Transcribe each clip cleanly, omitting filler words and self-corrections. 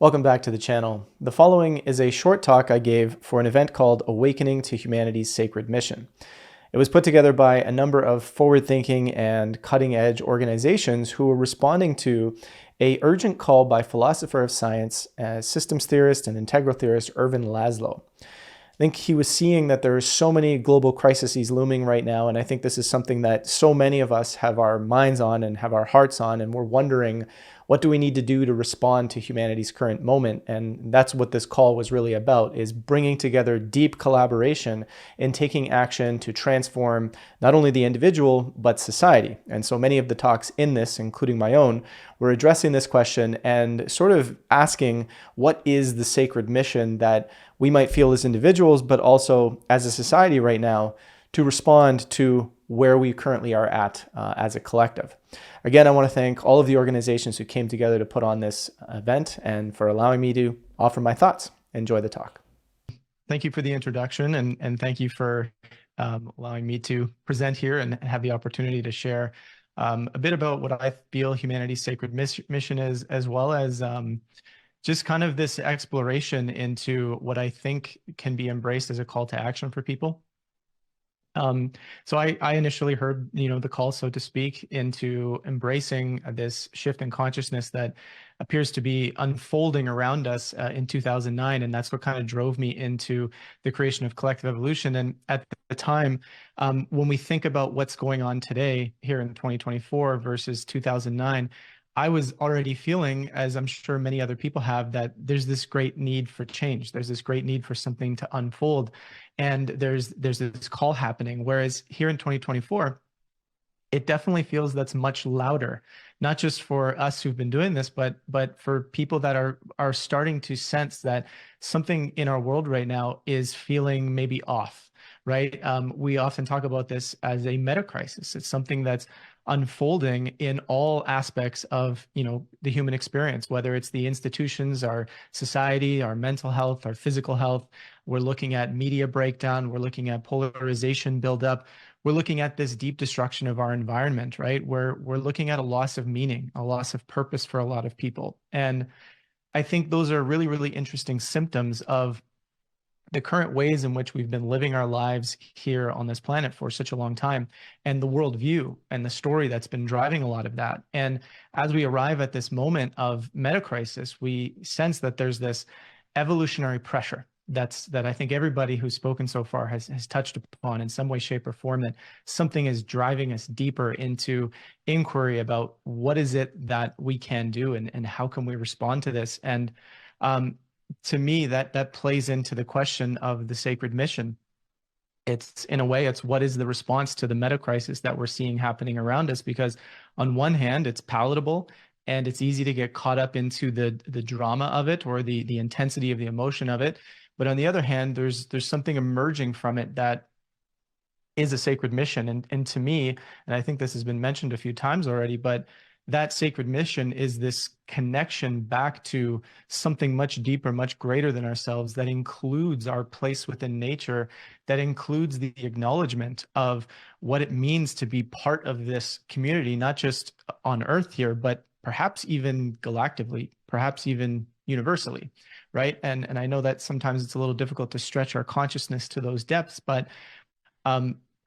Welcome back to the channel. The following is a short talk I gave for an event called Awakening to Humanity's Sacred Mission. It was put together by a number of forward-thinking and cutting-edge organizations who were responding to an urgent call by philosopher of science, systems theorist and integral theorist Ervin Laszlo. I think he was seeing that there are so many global crises looming right now, and I think this is something that so many of us have our minds on and have our hearts on, and we're wondering, what do we need to do to respond to humanity's current moment? And that's what this call was really about, is bringing together deep collaboration and taking action to transform not only the individual, but society. And so many of the talks in this, including my own, were addressing this question and sort of asking, what is the sacred mission that we might feel as individuals, but also as a society right now, to respond to where we currently are at as a collective. Again, I want to thank all of the organizations who came together to put on this event and for allowing me to offer my thoughts. Enjoy the talk. Thank you for the introduction, and thank you for allowing me to present here and have the opportunity to share a bit about what I feel humanity's sacred mission is, as well as just kind of this exploration into what I think can be embraced as a call to action for people. So I initially heard, the call, so to speak, into embracing this shift in consciousness that appears to be unfolding around us in 2009. And that's what kind of drove me into the creation of Collective Evolution. And at the time, when we think about what's going on today here in 2024 versus 2009, I was already feeling, as I'm sure many other people have, that there's this great need for change. There's this great need for something to unfold. And there's this call happening. Whereas here in 2024, it definitely feels that's much louder, not just for us who've been doing this, but for people that are starting to sense that something in our world right now is feeling maybe off, right? We often talk about this as a metacrisis. It's something that's unfolding in all aspects of, the human experience, whether it's the institutions, our society, our mental health, our physical health. We're looking at media breakdown. We're looking at polarization buildup. We're looking at this deep destruction of our environment, right? We're looking at a loss of meaning, a loss of purpose for a lot of people. And I think those are really, really interesting symptoms of the current ways in which we've been living our lives here on this planet for such a long time, and the worldview and the story that's been driving a lot of that. And as we arrive at this moment of metacrisis, we sense that there's this evolutionary pressure that I think everybody who's spoken so far has touched upon in some way, shape, or form, that something is driving us deeper into inquiry about what is it that we can do and how can we respond to this. And to me, that plays into the question of the sacred mission. It's, in a way, it's what is the response to the metacrisis that we're seeing happening around us? Because on one hand, it's palatable and it's easy to get caught up into the drama of it or the intensity of the emotion of it. But on the other hand, there's something emerging from it that is a sacred mission. And to me, and I think this has been mentioned a few times already, but that sacred mission is this connection back to something much deeper, much greater than ourselves, that includes our place within nature, that includes the acknowledgement of what it means to be part of this community, not just on Earth here, but perhaps even galactically, perhaps even universally, right? And I know that sometimes it's a little difficult to stretch our consciousness to those depths, but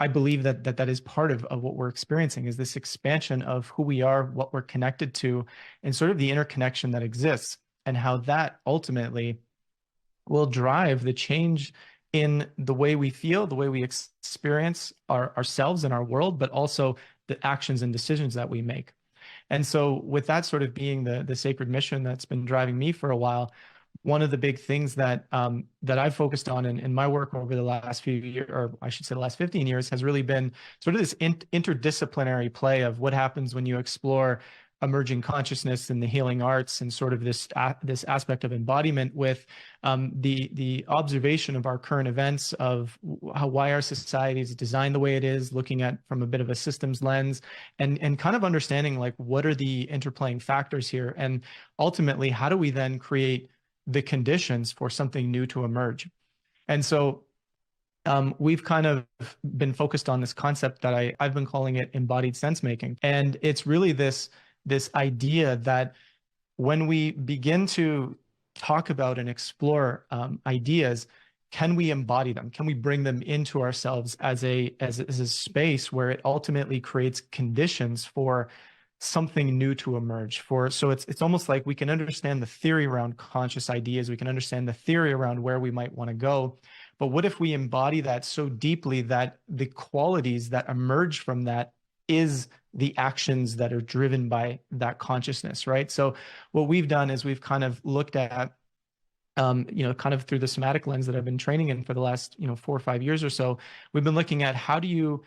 I believe that is part of what we're experiencing, is this expansion of who we are, what we're connected to, and sort of the interconnection that exists, and how that ultimately will drive the change in the way we feel, the way we experience ourselves and our world, but also the actions and decisions that we make. And so with that sort of being the sacred mission that's been driving me for a while, one of the big things that I've focused on in my work over the last few years, or I should say the last 15 years, has really been sort of this interdisciplinary play of what happens when you explore emerging consciousness and the healing arts, and sort of this aspect of embodiment with the observation of our current events, of why our society is designed the way it is, looking at from a bit of a systems lens, and kind of understanding, like, what are the interplaying factors here, and ultimately how do we then create the conditions for something new to emerge. And so we've kind of been focused on this concept that I've been calling it embodied sensemaking. And it's really this idea that when we begin to talk about and explore ideas, can we embody them? Can we bring them into ourselves as a space where it ultimately creates conditions for something new to emerge? So it's almost like we can understand the theory around conscious ideas, we can understand the theory around where we might want to go, but what if we embody that so deeply that the qualities that emerge from that is the actions that are driven by that consciousness, right? So what we've done is we've kind of looked at kind of through the somatic lens that I've been training in for the last, 4 or 5 years or so, we've been looking at how do you,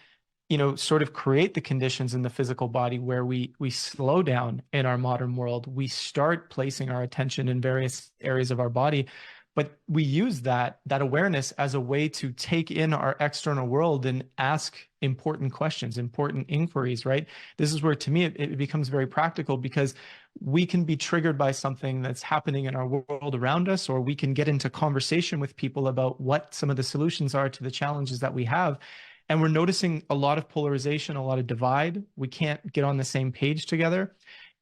sort of create the conditions in the physical body where we slow down in our modern world. We start placing our attention in various areas of our body, but we use that awareness as a way to take in our external world and ask important questions, important inquiries, right? This is where, to me, it becomes very practical, because we can be triggered by something that's happening in our world around us, or we can get into conversation with people about what some of the solutions are to the challenges that we have. And we're noticing a lot of polarization, a lot of divide. We can't get on the same page together.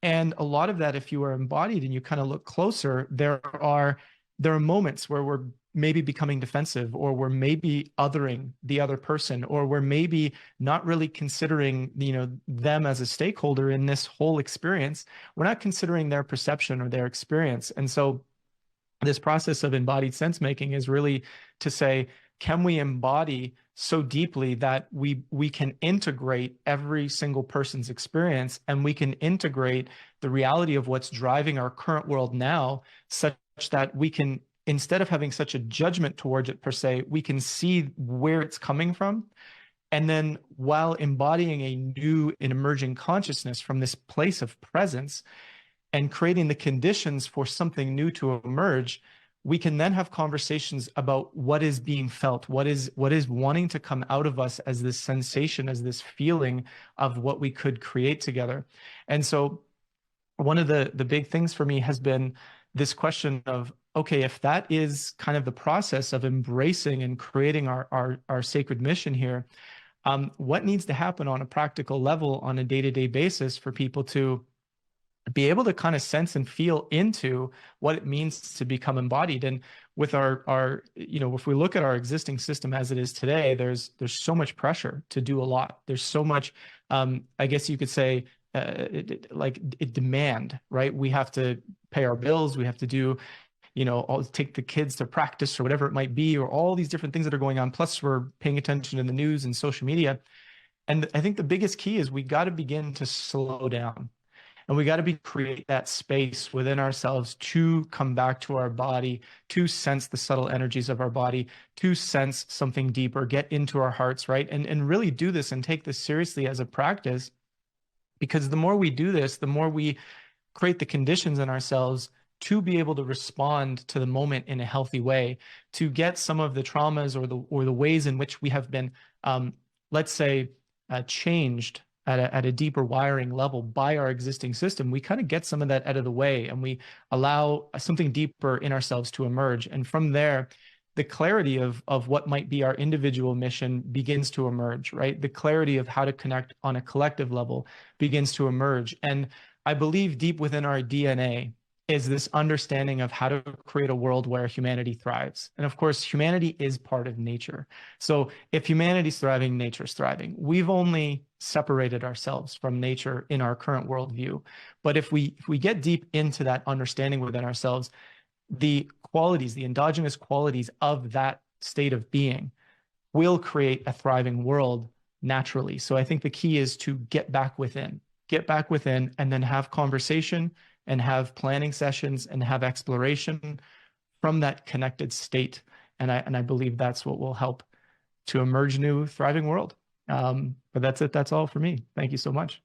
And a lot of that, if you are embodied and you kind of look closer, there are moments where we're maybe becoming defensive, or we're maybe othering the other person, or we're maybe not really considering, them as a stakeholder in this whole experience. We're not considering their perception or their experience. And so this process of embodied sense making is really to say, can we embody so deeply that we can integrate every single person's experience, and we can integrate the reality of what's driving our current world now, such that we can, instead of having such a judgment towards it per se, we can see where it's coming from. And then, while embodying a new and emerging consciousness from this place of presence and creating the conditions for something new to emerge, we can then have conversations about what is being felt, what is wanting to come out of us as this sensation, as this feeling of what we could create together. And so one of the big things for me has been this question of, okay, if that is kind of the process of embracing and creating our sacred mission here, what needs to happen on a practical level on a day-to-day basis for people to be able to kind of sense and feel into what it means to become embodied? And with our if we look at our existing system as it is today, there's so much pressure to do a lot. There's so much, I guess you could say, demand, right? We have to pay our bills. We have to do, take the kids to practice or whatever it might be, or all these different things that are going on. Plus, we're paying attention to the news and social media. And I think the biggest key is we got to begin to slow down. And we got to create that space within ourselves to come back to our body, to sense the subtle energies of our body, to sense something deeper, get into our hearts, right? And really do this and take this seriously as a practice, because the more we do this, the more we create the conditions in ourselves to be able to respond to the moment in a healthy way, to get some of the traumas or the ways in which we have been, let's say, changed at a deeper wiring level by our existing system. We kind of get some of that out of the way, and we allow something deeper in ourselves to emerge. And from there, the clarity of what might be our individual mission begins to emerge, right? The clarity of how to connect on a collective level begins to emerge. And I believe deep within our DNA is this understanding of how to create a world where humanity thrives. And of course, humanity is part of nature. So if humanity's thriving, nature's thriving. We've only separated ourselves from nature in our current worldview. But if we get deep into that understanding within ourselves, the qualities, the endogenous qualities of that state of being will create a thriving world naturally. So I think the key is to get back within, and then have conversation and have planning sessions and have exploration from that connected state. And I believe that's what will help to emerge a new thriving world. But that's it. That's all for me. Thank you so much.